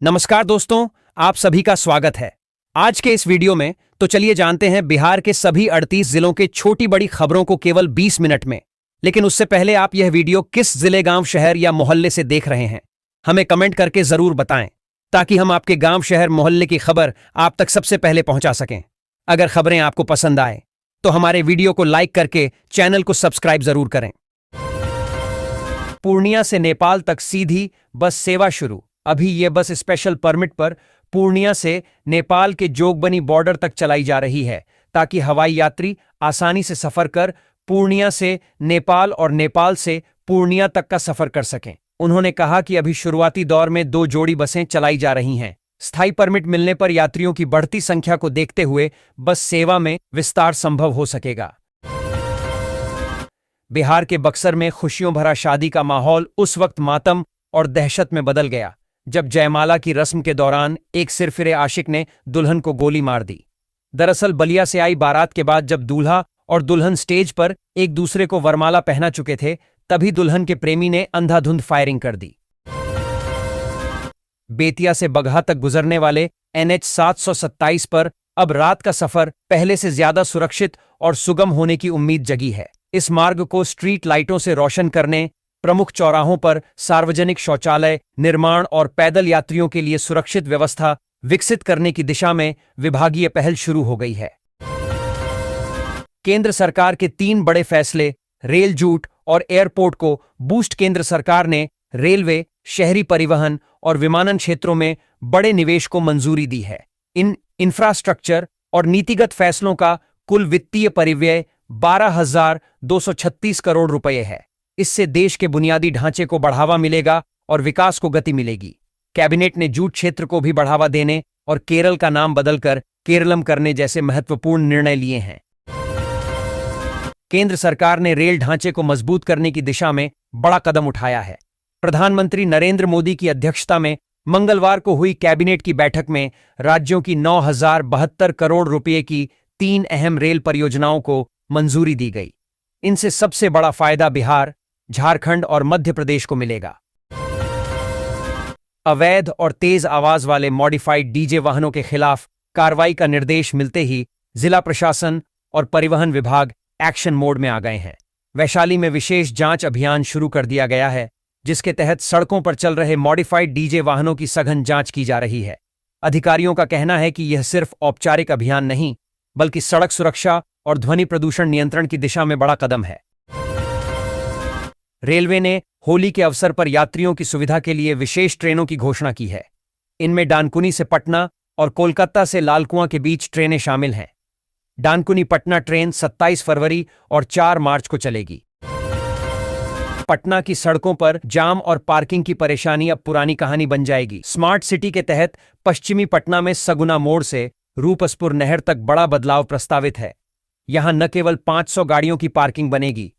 नमस्कार दोस्तों, आप सभी का स्वागत है। आज के इस वीडियो में तो चलिए जानते हैं बिहार के सभी 38 जिलों के छोटी बड़ी खबरों को केवल 20 मिनट में। लेकिन उससे पहले आप यह वीडियो किस जिले, गांव, शहर या मोहल्ले से देख रहे हैं, हमें कमेंट करके जरूर बताएं, ताकि हम आपके गांव, शहर, मोहल्ले की खबर आप तक सबसे पहले पहुंचा सकें। अगर खबरें आपको पसंद आए तो हमारे वीडियो को लाइक करके चैनल को सब्सक्राइब जरूर करें। पूर्णिया से नेपाल तक सीधी बस सेवा शुरू। अभी यह बस स्पेशल परमिट पर पूर्णिया से नेपाल के जोगबनी बॉर्डर तक चलाई जा रही है, ताकि हवाई यात्री आसानी से सफर कर पूर्णिया से नेपाल और नेपाल से पूर्णिया तक का सफर कर सकें। उन्होंने कहा कि अभी शुरुआती दौर में 2 जोड़ी बसें चलाई जा रही हैं। स्थायी परमिट मिलने पर यात्रियों की बढ़ती संख्या को देखते हुए बस सेवा में विस्तार संभव हो सकेगा। बिहार के बक्सर में खुशियों भरा शादी का माहौल उस वक्त मातम और दहशत में बदल गया जब जयमाला की रस्म के दौरान एक सिरफिरे आशिक ने दुल्हन को गोली मार दी। दरअसल बलिया से आई बारात के बाद जब दूल्हा और दुल्हन स्टेज पर एक दूसरे को वरमाला पहना चुके थे, तभी दुल्हन के प्रेमी ने अंधाधुंध फायरिंग कर दी। बेतिया से बगहा तक गुजरने वाले NH 727 पर अब रात का सफर पहले से ज्यादा सुरक्षित और सुगम होने की उम्मीद जगी है। इस मार्ग को स्ट्रीट लाइटों से रोशन करने, प्रमुख चौराहों पर सार्वजनिक शौचालय निर्माण और पैदल यात्रियों के लिए सुरक्षित व्यवस्था विकसित करने की दिशा में विभागीय पहल शुरू हो गई है। केंद्र सरकार के 3 बड़े फैसले, रेल जूट और एयरपोर्ट को बूस्ट। केंद्र सरकार ने रेलवे, शहरी परिवहन और विमानन क्षेत्रों में बड़े निवेश को मंजूरी दी है। इन इंफ्रास्ट्रक्चर और नीतिगत फैसलों का कुल वित्तीय परिव्यय 12,236 करोड़ रुपए है। इससे देश के बुनियादी ढांचे को बढ़ावा मिलेगा और विकास को गति मिलेगी। कैबिनेट ने जूट क्षेत्र को भी बढ़ावा देने और केरल का नाम बदलकर केरलम करने जैसे महत्वपूर्ण निर्णय लिए हैं। केंद्र सरकार ने रेल ढांचे को मजबूत करने की दिशा में बड़ा कदम उठाया है। प्रधानमंत्री नरेंद्र मोदी की अध्यक्षता में मंगलवार को हुई कैबिनेट की बैठक में राज्यों की 9,072 करोड़ रुपए की 3 अहम रेल परियोजनाओं को मंजूरी दी गई। इनसे सबसे बड़ा फायदा बिहार, झारखंड और मध्य प्रदेश को मिलेगा। अवैध और तेज आवाज वाले मॉडिफाइड डीजे वाहनों के खिलाफ कार्रवाई का निर्देश मिलते ही जिला प्रशासन और परिवहन विभाग एक्शन मोड में आ गए हैं। वैशाली में विशेष जांच अभियान शुरू कर दिया गया है, जिसके तहत सड़कों पर चल रहे मॉडिफाइड डीजे वाहनों की सघन जांच की जा रही है। अधिकारियों का कहना है कि यह सिर्फ औपचारिक अभियान नहीं, बल्कि सड़क सुरक्षा और ध्वनि प्रदूषण नियंत्रण की दिशा में बड़ा कदम है। रेलवे ने होली के अवसर पर यात्रियों की सुविधा के लिए विशेष ट्रेनों की घोषणा की है। इनमें डानकुनी से पटना और कोलकाता से लालकुआं के बीच ट्रेनें शामिल हैं। डानकुनी पटना ट्रेन 27 फरवरी और 4 मार्च को चलेगी। पटना की सड़कों पर जाम और पार्किंग की परेशानी अब पुरानी कहानी बन जाएगी। स्मार्ट सिटी के तहत पश्चिमी पटना में सगुना मोड़ से रूपसपुर नहर तक बड़ा बदलाव प्रस्तावित है। यहां न केवल 500 गाड़ियों की पार्किंग बनेगी,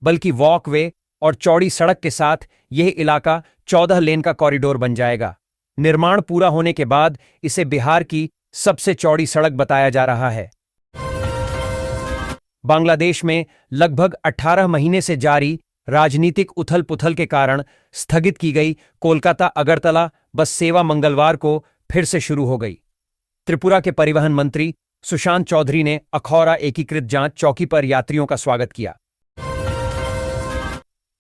बल्कि वॉकवे और चौड़ी सड़क के साथ यह इलाका 14 लेन का कॉरिडोर बन जाएगा। निर्माण पूरा होने के बाद इसे बिहार की सबसे चौड़ी सड़क बताया जा रहा है। बांग्लादेश में लगभग 18 महीने से जारी राजनीतिक उथल-पुथल के कारण स्थगित की गई कोलकाता अगरतला बस सेवा मंगलवार को फिर से शुरू हो गई। त्रिपुरा के परिवहन मंत्री सुशांत चौधरी ने अखौरा एकीकृत जांच चौकी पर यात्रियों का स्वागत किया।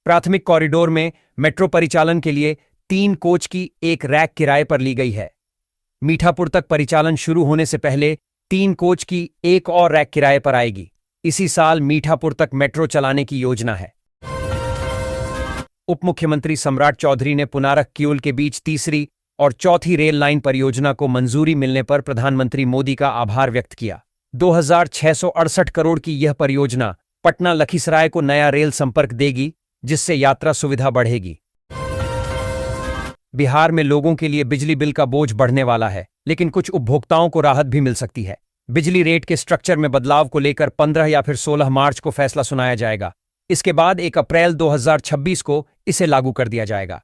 प्राथमिक कॉरिडोर में मेट्रो परिचालन के लिए 3 कोच की एक रैक किराए पर ली गई है। मीठापुर तक परिचालन शुरू होने से पहले 3 कोच की एक और रैक किराए पर आएगी। इसी साल मीठापुर तक मेट्रो चलाने की योजना है। उप मुख्यमंत्री सम्राट चौधरी ने पुनारक किउल के बीच तीसरी और चौथी रेल लाइन परियोजना को मंजूरी मिलने पर प्रधानमंत्री मोदी का आभार व्यक्त किया। 2,668 करोड़ की यह परियोजना पटना लखीसराय को नया रेल संपर्क देगी, जिससे यात्रा सुविधा बढ़ेगी। बिहार में लोगों के लिए बिजली बिल का बोझ बढ़ने वाला है, लेकिन कुछ उपभोक्ताओं को राहत भी मिल सकती है। बिजली रेट के स्ट्रक्चर में बदलाव को लेकर 15 या फिर 16 मार्च को फैसला सुनाया जाएगा। इसके बाद 1 अप्रैल 2026 को इसे लागू कर दिया जाएगा।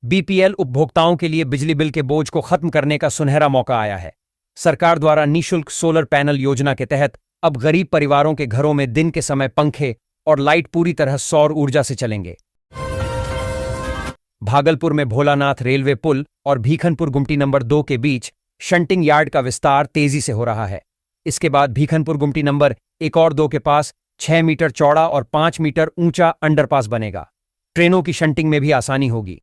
BPL उपभोक्ताओं के लिए बिजली बिल के बोझ को खत्म करने का सुनहरा मौका आया है। सरकार द्वारा निःशुल्क सोलर पैनल योजना के तहत अब गरीब परिवारों के घरों में दिन के समय पंखे और लाइट पूरी तरह सौर ऊर्जा से चलेंगे। भागलपुर में भोलानाथ रेलवे पुल और भीखनपुर गुमटी नंबर 2 के बीच शंटिंग यार्ड का विस्तार तेजी से हो रहा है। इसके बाद भीखनपुर गुमटी नंबर 1 और 2 के पास 6 मीटर चौड़ा और 5 मीटर ऊंचा अंडरपास बनेगा। ट्रेनों की शंटिंग में भी आसानी होगी।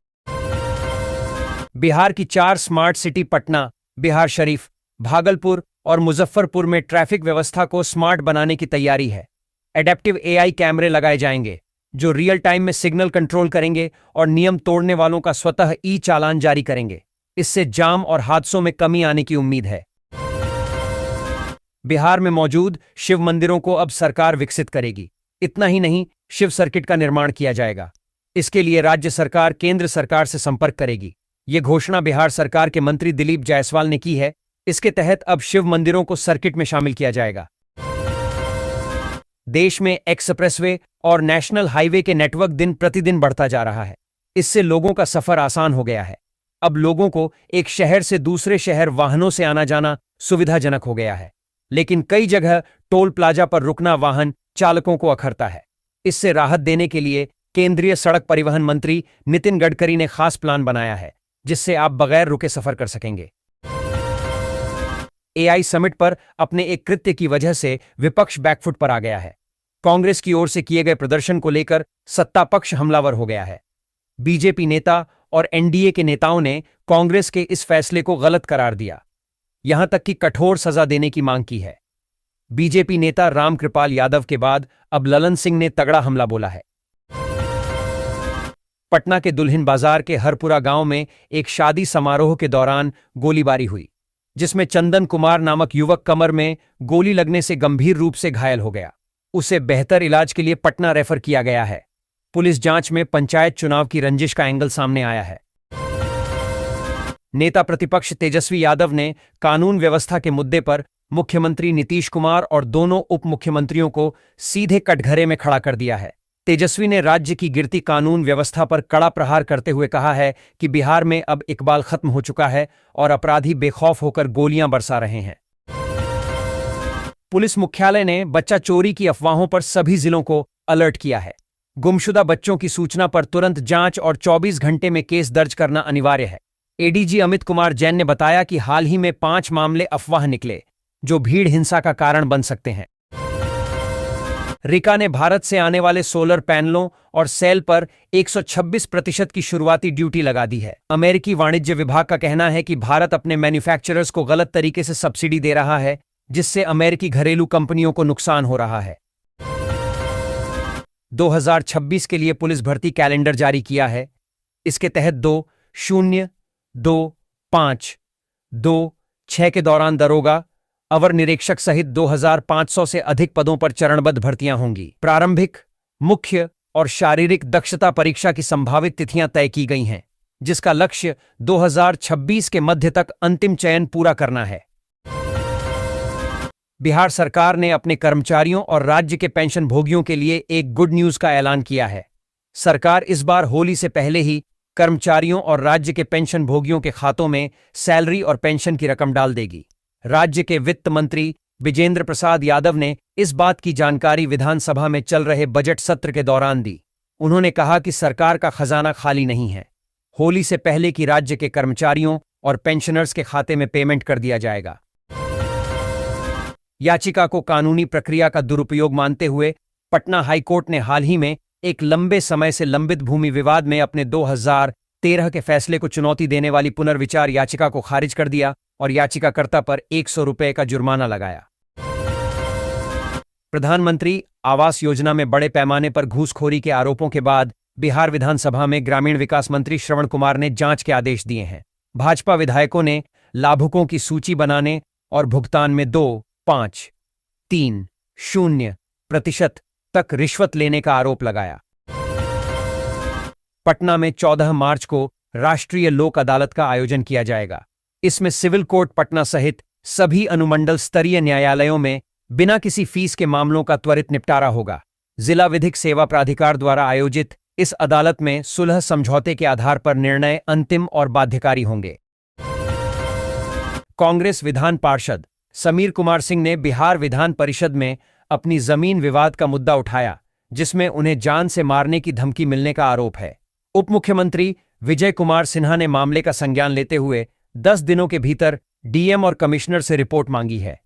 बिहार की 4 स्मार्ट सिटी पटना, बिहार शरीफ, भागलपुर और मुजफ्फरपुर में ट्रैफिक व्यवस्था को स्मार्ट बनाने की तैयारी है। एडेप्टिव एआई कैमरे लगाए जाएंगे जो रियल टाइम में सिग्नल कंट्रोल करेंगे और नियम तोड़ने वालों का स्वतः ई चालान जारी करेंगे। इससे जाम और हादसों में कमी आने की उम्मीद है। बिहार में मौजूद शिव मंदिरों को अब सरकार विकसित करेगी। इतना ही नहीं, शिव सर्किट का निर्माण किया जाएगा। इसके लिए राज्य सरकार केंद्र सरकार से संपर्क करेगी। यह घोषणा बिहार सरकार के मंत्री दिलीप जायसवाल ने की है। इसके तहत अब शिव मंदिरों को सर्किट में शामिल किया जाएगा। देश में एक्सप्रेसवे और नेशनल हाईवे के नेटवर्क दिन प्रतिदिन बढ़ता जा रहा है। इससे लोगों का सफर आसान हो गया है। अब लोगों को एक शहर से दूसरे शहर वाहनों से आना जाना सुविधाजनक हो गया है। लेकिन कई जगह टोल प्लाजा पर रुकना वाहन चालकों को अखरता है। इससे राहत देने के लिए केंद्रीय सड़क परिवहन मंत्री नितिन गडकरी ने खास प्लान बनाया है, जिससे आप बगैर रुके सफर कर सकेंगे। एआई समिट पर अपने एक कृत्य की वजह से विपक्ष बैकफुट पर आ गया है। कांग्रेस की ओर से किए गए प्रदर्शन को लेकर सत्ता पक्ष हमलावर हो गया है। बीजेपी नेता और एनडीए के नेताओं ने कांग्रेस के इस फैसले को गलत करार दिया, यहां तक कि कठोर सजा देने की मांग की है। बीजेपी नेता रामकृपाल यादव के बाद अब ललन सिंह ने तगड़ा हमला बोला है। पटना के दुल्हिन बाजार के हरपुरा गांव में एक शादी समारोह के दौरान गोलीबारी हुई, जिसमें चंदन कुमार नामक युवक कमर में गोली लगने से गंभीर रूप से घायल हो गया। उसे बेहतर इलाज के लिए पटना रेफर किया गया है। पुलिस जांच में पंचायत चुनाव की रंजिश का एंगल सामने आया है। नेता प्रतिपक्ष तेजस्वी यादव ने कानून व्यवस्था के मुद्दे पर मुख्यमंत्री नीतीश कुमार और दोनों उप मुख्यमंत्रियों को सीधे कटघरे में खड़ा कर दिया है। तेजस्वी ने राज्य की गिरती कानून व्यवस्था पर कड़ा प्रहार करते हुए कहा है कि बिहार में अब इकबाल खत्म हो चुका है और अपराधी बेखौफ होकर गोलियां बरसा रहे हैं। पुलिस मुख्यालय ने बच्चा चोरी की अफवाहों पर सभी जिलों को अलर्ट किया है। गुमशुदा बच्चों की सूचना पर तुरंत जांच और 24 घंटे में केस दर्ज करना अनिवार्य है। एडीजी अमित कुमार जैन ने बताया कि हाल ही में 5 मामले अफवाह निकले जो भीड़ हिंसा का कारण बन सकते हैं। रिका ने भारत से आने वाले सोलर पैनलों और सेल पर 126% की शुरुआती ड्यूटी लगा दी है। अमेरिकी वाणिज्य विभाग का कहना है कि भारत अपने मैन्युफैक्चरर्स को गलत तरीके से सब्सिडी दे रहा है, जिससे अमेरिकी घरेलू कंपनियों को नुकसान हो रहा है। 2026 के लिए पुलिस भर्ती कैलेंडर जारी किया है। इसके तहत 2025-26 के दौरान दरोगा, अवर निरीक्षक सहित 2500 से अधिक पदों पर चरणबद्ध भर्तियां होंगी। प्रारंभिक, मुख्य और शारीरिक दक्षता परीक्षा की संभावित तिथियां तय की गई हैं, जिसका लक्ष्य 2026 के मध्य तक अंतिम चयन पूरा करना है। बिहार सरकार ने अपने कर्मचारियों और राज्य के पेंशन भोगियों के लिए एक गुड न्यूज का ऐलान किया है। सरकार इस बार होली से पहले ही कर्मचारियों और राज्य के पेंशन भोगियों के खातों में सैलरी और पेंशन की रकम डाल देगी। राज्य के वित्त मंत्री विजेंद्र प्रसाद यादव ने इस बात की जानकारी विधानसभा में चल रहे बजट सत्र के दौरान दी। उन्होंने कहा कि सरकार का खजाना खाली नहीं है। होली से पहले की राज्य के कर्मचारियों और पेंशनर्स के खाते में पेमेंट कर दिया जाएगा। याचिका को कानूनी प्रक्रिया का दुरुपयोग मानते हुए पटना हाईकोर्ट ने हाल ही में एक लंबे समय से लंबित भूमि विवाद में अपने 2013 के फैसले को चुनौती देने वाली पुनर्विचार याचिका को खारिज कर दिया और याचिकाकर्ता पर 100 रुपये का जुर्माना लगाया। प्रधानमंत्री आवास योजना में बड़े पैमाने पर घूसखोरी के आरोपों के बाद बिहार विधानसभा में ग्रामीण विकास मंत्री श्रवण कुमार ने जांच के आदेश दिए हैं। भाजपा विधायकों ने लाभुकों की सूची बनाने और भुगतान में 2.530% तक रिश्वत लेने का आरोप लगाया। पटना में 14 मार्च को राष्ट्रीय लोक अदालत का आयोजन किया जाएगा। इसमें सिविल कोर्ट पटना सहित सभी अनुमंडल स्तरीय न्यायालयों में बिना किसी फीस के मामलों का त्वरित निपटारा होगा। जिला विधिक सेवा प्राधिकार द्वारा आयोजित इस अदालत में सुलह समझौते के आधार पर निर्णय अंतिम और बाध्यकारी होंगे। कांग्रेस विधान पार्षद समीर कुमार सिंह ने बिहार विधान परिषद में अपनी जमीन विवाद का मुद्दा उठाया, जिसमें उन्हें जान से मारने की धमकी मिलने का आरोप है। उप मुख्यमंत्री विजय कुमार सिन्हा ने मामले का संज्ञान लेते हुए 10 दिनों के भीतर डीएम और कमिश्नर से रिपोर्ट मांगी है।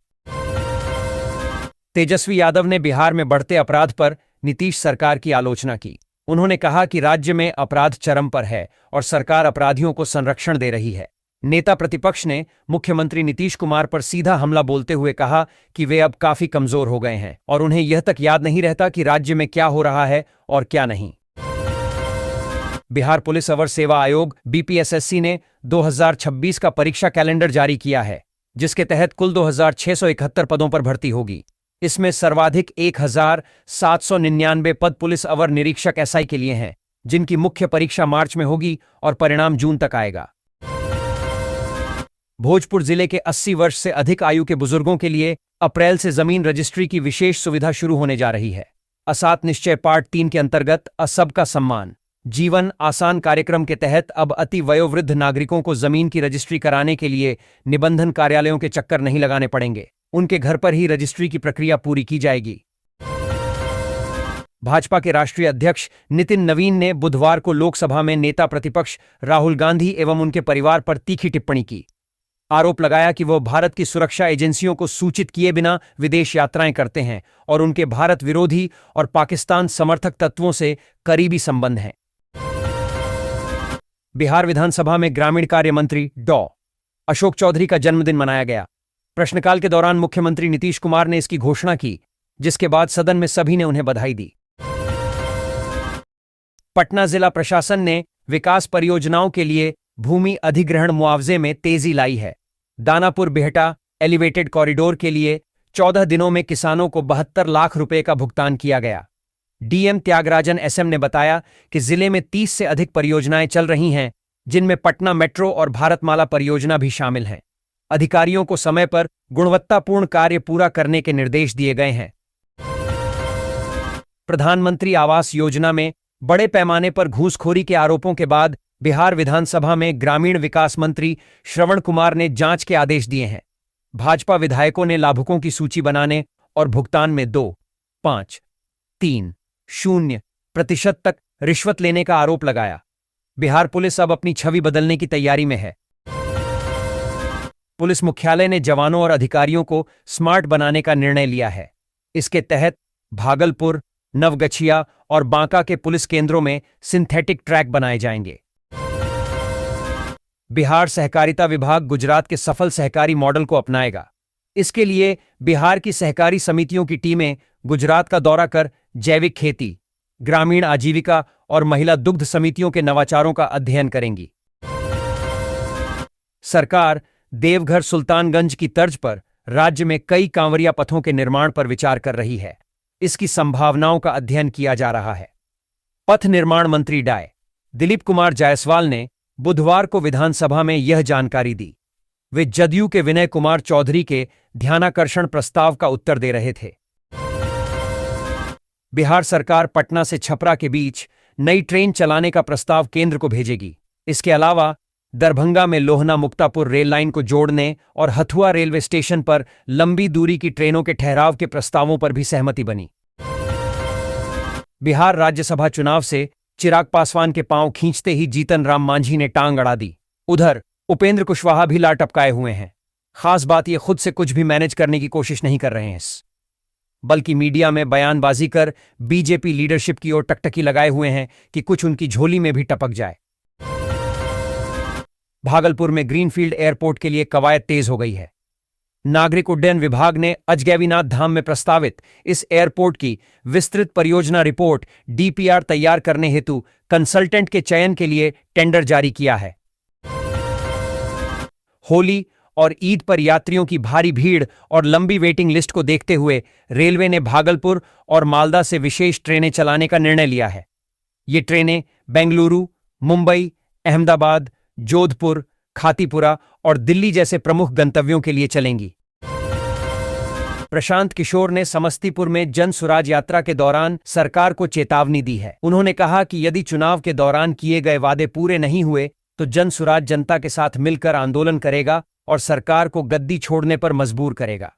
तेजस्वी यादव ने बिहार में बढ़ते अपराध पर नीतीश सरकार की आलोचना की। उन्होंने कहा कि राज्य में अपराध चरम पर है और सरकार अपराधियों को संरक्षण दे रही है। नेता प्रतिपक्ष ने मुख्यमंत्री नीतीश कुमार पर सीधा हमला बोलते हुए कहा कि वे अब काफी कमजोर हो गए हैं और उन्हें यह तक याद नहीं रहता कि राज्य में क्या हो रहा है और क्या नहीं। बिहार पुलिस अवर सेवा आयोग बीपीएसएससी ने 2026 का परीक्षा कैलेंडर जारी किया है, जिसके तहत कुल 2671 पदों पर भर्ती होगी। इसमें सर्वाधिक 1799 पद पुलिस अवर निरीक्षक एसआई के लिए हैं, जिनकी मुख्य परीक्षा मार्च में होगी और परिणाम जून तक आएगा। भोजपुर जिले के 80 वर्ष से अधिक आयु के बुजुर्गों के लिए अप्रैल से जमीन रजिस्ट्री की विशेष सुविधा शुरू होने जा रही है। असात निश्चय पार्ट 3 के अंतर्गत सबका सम्मान जीवन आसान कार्यक्रम के तहत अब अति वयोवृद्ध नागरिकों को जमीन की रजिस्ट्री कराने के लिए निबंधन कार्यालयों के चक्कर नहीं लगाने पड़ेंगे। उनके घर पर ही रजिस्ट्री की प्रक्रिया पूरी की जाएगी। भाजपा के राष्ट्रीय अध्यक्ष नितिन नवीन ने बुधवार को लोकसभा में नेता प्रतिपक्ष राहुल गांधी एवं उनके परिवार पर तीखी टिप्पणी की। आरोप लगाया कि वह भारत की सुरक्षा एजेंसियों को सूचित किए बिना विदेश यात्राएं करते हैं और उनके भारत विरोधी और पाकिस्तान समर्थक तत्वों से करीबी संबंध हैं। बिहार विधानसभा में ग्रामीण कार्य मंत्री डॉ. अशोक चौधरी का जन्मदिन मनाया गया। प्रश्नकाल के दौरान मुख्यमंत्री नीतीश कुमार ने इसकी घोषणा की, जिसके बाद सदन में सभी ने उन्हें बधाई दी। पटना जिला प्रशासन ने विकास परियोजनाओं के लिए भूमि अधिग्रहण मुआवजे में तेजी लाई है। दानापुर बिहटा एलिवेटेड कॉरिडोर के लिए 14 दिनों में किसानों को 72 लाख रुपए का भुगतान किया गया। डीएम त्यागराजन एसएम ने बताया कि जिले में 30 से अधिक परियोजनाएं चल रही हैं, जिनमें पटना मेट्रो और भारतमाला परियोजना भी शामिल हैं। अधिकारियों को समय पर गुणवत्तापूर्ण कार्य पूरा करने के निर्देश दिए गए हैं। प्रधानमंत्री आवास योजना में बड़े पैमाने पर घूसखोरी के आरोपों के बाद बिहार विधानसभा में ग्रामीण विकास मंत्री श्रवण कुमार ने जांच के आदेश दिए हैं। भाजपा विधायकों ने लाभुकों की सूची बनाने और भुगतान में 2.530% तक रिश्वत लेने का आरोप लगाया। बिहार पुलिस अब अपनी छवि बदलने की तैयारी में है। पुलिस मुख्यालय ने जवानों और अधिकारियों को स्मार्ट बनाने का निर्णय लिया है। इसके तहत भागलपुर, नवगछिया और बांका के पुलिस केंद्रों में सिंथेटिक ट्रैक बनाए जाएंगे। बिहार सहकारिता विभाग गुजरात के सफल सहकारी मॉडल को अपनाएगा। इसके लिए बिहार की सहकारी समितियों की टीमें गुजरात का दौरा कर जैविक खेती, ग्रामीण आजीविका और महिला दुग्ध समितियों के नवाचारों का अध्ययन करेंगी। सरकार देवघर सुल्तानगंज की तर्ज पर राज्य में कई कांवरिया पथों के निर्माण पर विचार कर रही है। इसकी संभावनाओं का अध्ययन किया जा रहा है। पथ निर्माण मंत्री डॉ. दिलीप कुमार जायसवाल ने बुधवार को विधानसभा में यह जानकारी दी। वे जदयू के विनय कुमार चौधरी के ध्यानाकर्षण प्रस्ताव का उत्तर दे रहे थे। बिहार सरकार पटना से छपरा के बीच नई ट्रेन चलाने का प्रस्ताव केंद्र को भेजेगी। इसके अलावा दरभंगा में लोहना मुक्तापुर रेल लाइन को जोड़ने और हथुआ रेलवे स्टेशन पर लंबी दूरी की ट्रेनों के ठहराव के प्रस्तावों पर भी सहमति बनी। बिहार राज्यसभा चुनाव से चिराग पासवान के पांव खींचते ही जीतन राम मांझी ने टांग अड़ा दी। उधर उपेंद्र कुशवाहा भी लार टपकाए हुए हैं। खास बात यह खुद से कुछ भी मैनेज करने की कोशिश नहीं कर रहे हैं, बल्कि मीडिया में बयानबाजी कर बीजेपी लीडरशिप की ओर टकटकी लगाए हुए हैं कि कुछ उनकी झोली में भी टपक जाए। भागलपुर में ग्रीनफील्ड एयरपोर्ट के लिए कवायद तेज हो गई है। नागरिक उड्डयन विभाग ने अजगैबीनाथ धाम में प्रस्तावित इस एयरपोर्ट की विस्तृत परियोजना रिपोर्ट डीपीआर तैयार करने हेतु कंसल्टेंट के चयन के लिए टेंडर जारी किया है। होली और ईद पर यात्रियों की भारी भीड़ और लंबी वेटिंग लिस्ट को देखते हुए रेलवे ने भागलपुर और मालदा से विशेष ट्रेनें चलाने का निर्णय लिया है। ये ट्रेनें बेंगलुरु, मुंबई, अहमदाबाद, जोधपुर, खातीपुरा और दिल्ली जैसे प्रमुख गंतव्यों के लिए चलेंगी। प्रशांत किशोर ने समस्तीपुर में जन सुराज यात्रा के दौरान सरकार को चेतावनी दी है। उन्होंने कहा कि यदि चुनाव के दौरान किए गए वादे पूरे नहीं हुए तो जन सुराज जनता के साथ मिलकर आंदोलन करेगा और सरकार को गद्दी छोड़ने पर मजबूर करेगा।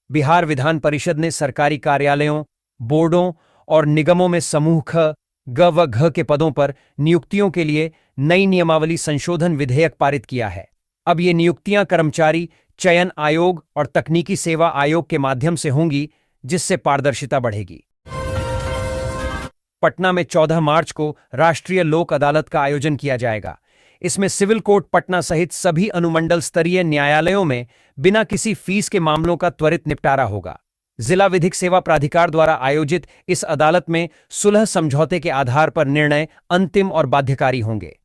बिहार विधान परिषद ने सरकारी कार्यालयों, बोर्डों और निगमों में समूह ख, ग व घ के पदों पर नियुक्तियों के लिए नई नियमावली संशोधन विधेयक पारित किया है। अब ये नियुक्तियां कर्मचारी चयन आयोग और तकनीकी सेवा आयोग के माध्यम से होंगी, जिससे पारदर्शिता बढ़ेगी। पटना में 14 मार्च को राष्ट्रीय लोक अदालत का आयोजन किया जाएगा। इसमें सिविल कोर्ट पटना सहित सभी अनुमंडल स्तरीय न्यायालयों में बिना किसी फीस के मामलों का त्वरित निपटारा होगा। जिला विधिक सेवा प्राधिकार द्वारा आयोजित इस अदालत में सुलह समझौते के आधार पर निर्णय अंतिम और बाध्यकारी होंगे।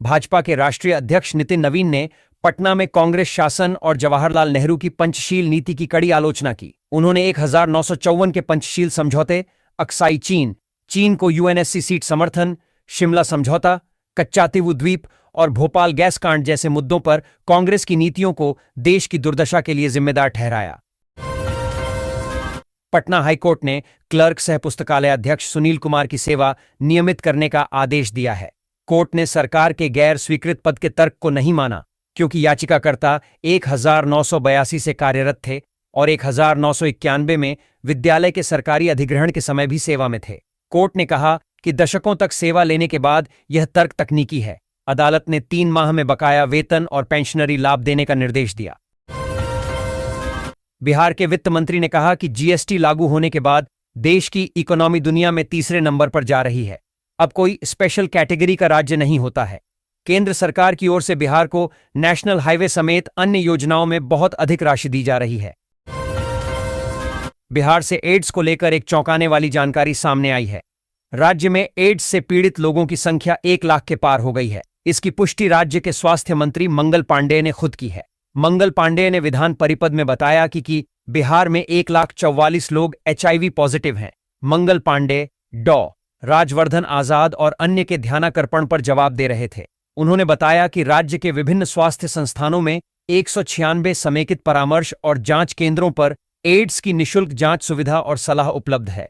भाजपा के राष्ट्रीय अध्यक्ष नितिन नवीन ने पटना में कांग्रेस शासन और जवाहरलाल नेहरू की पंचशील नीति की कड़ी आलोचना की। उन्होंने 1954 के पंचशील समझौते, अक्साई चीन को यूएनएससी सीट समर्थन, शिमला समझौता, कच्चा तीवु द्वीप और भोपाल गैस कांड जैसे मुद्दों पर कांग्रेस की नीतियों को देश की दुर्दशा के लिए जिम्मेदार ठहराया। पटना हाईकोर्ट ने क्लर्क सह पुस्तकालय अध्यक्ष सुनील कुमार की सेवा नियमित करने का आदेश दिया है। कोर्ट ने सरकार के गैर स्वीकृत पद के तर्क को नहीं माना, क्योंकि याचिकाकर्ता 1982 से कार्यरत थे और 1991 में विद्यालय के सरकारी अधिग्रहण के समय भी सेवा में थे। कोर्ट ने कहा कि दशकों तक सेवा लेने के बाद यह तर्क तकनीकी है। अदालत ने 3 माह में बकाया वेतन और पेंशनरी लाभ देने का निर्देश दिया। बिहार के वित्त मंत्री ने कहा कि जीएसटी लागू होने के बाद देश की इकोनॉमी दुनिया में तीसरे नंबर पर जा रही है। अब कोई स्पेशल कैटेगरी का राज्य नहीं होता है। केंद्र सरकार की ओर से बिहार को नेशनल हाईवे समेत अन्य योजनाओं में बहुत अधिक राशि दी जा रही है। बिहार से एड्स को लेकर एक चौंकाने वाली जानकारी सामने आई है। राज्य में एड्स से पीड़ित लोगों की संख्या 1 लाख के पार हो गई है। इसकी पुष्टि राज्य के स्वास्थ्य मंत्री मंगल पांडेय ने खुद की है। मंगल पांडेय ने विधान परिषद में बताया कि बिहार में 1,44,00,000 लोग एचआईवी पॉजिटिव हैं। मंगल पांडेय डॉ. राजवर्धन आजाद और अन्य के ध्यानाकर्षण पर जवाब दे रहे थे। उन्होंने बताया कि राज्य के विभिन्न स्वास्थ्य संस्थानों में 196 समेकित परामर्श और जांच केंद्रों पर एड्स की निःशुल्क जांच सुविधा और सलाह उपलब्ध है।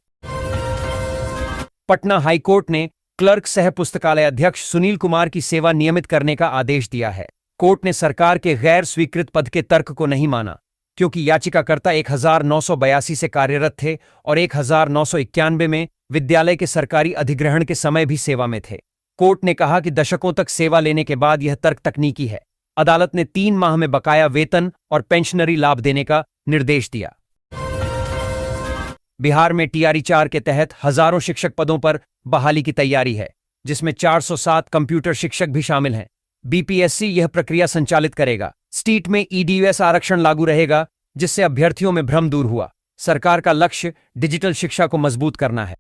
पटना हाईकोर्ट ने क्लर्क सह पुस्तकालय अध्यक्ष सुनील कुमार की सेवा नियमित करने का आदेश दिया है। कोर्ट ने सरकार के गैर स्वीकृत पद के तर्क को नहीं माना, क्योंकि याचिकाकर्ता 1982 से कार्यरत थे और 1991 में विद्यालय के सरकारी अधिग्रहण के समय भी सेवा में थे। कोर्ट ने कहा कि दशकों तक सेवा लेने के बाद यह तर्क तकनीकी है। अदालत ने 3 माह में बकाया वेतन और पेंशनरी लाभ देने का निर्देश दिया। बिहार में टीआरई 4 के तहत हजारों शिक्षक पदों पर बहाली की तैयारी है, जिसमें 407 कंप्यूटर शिक्षक भी शामिल हैं। बीपीएससी यह प्रक्रिया संचालित करेगा। स्टीट में ईडीयूएस आरक्षण लागू रहेगा, जिससे अभ्यर्थियों में भ्रम दूर हुआ। सरकार का लक्ष्य डिजिटल शिक्षा को मजबूत करना है।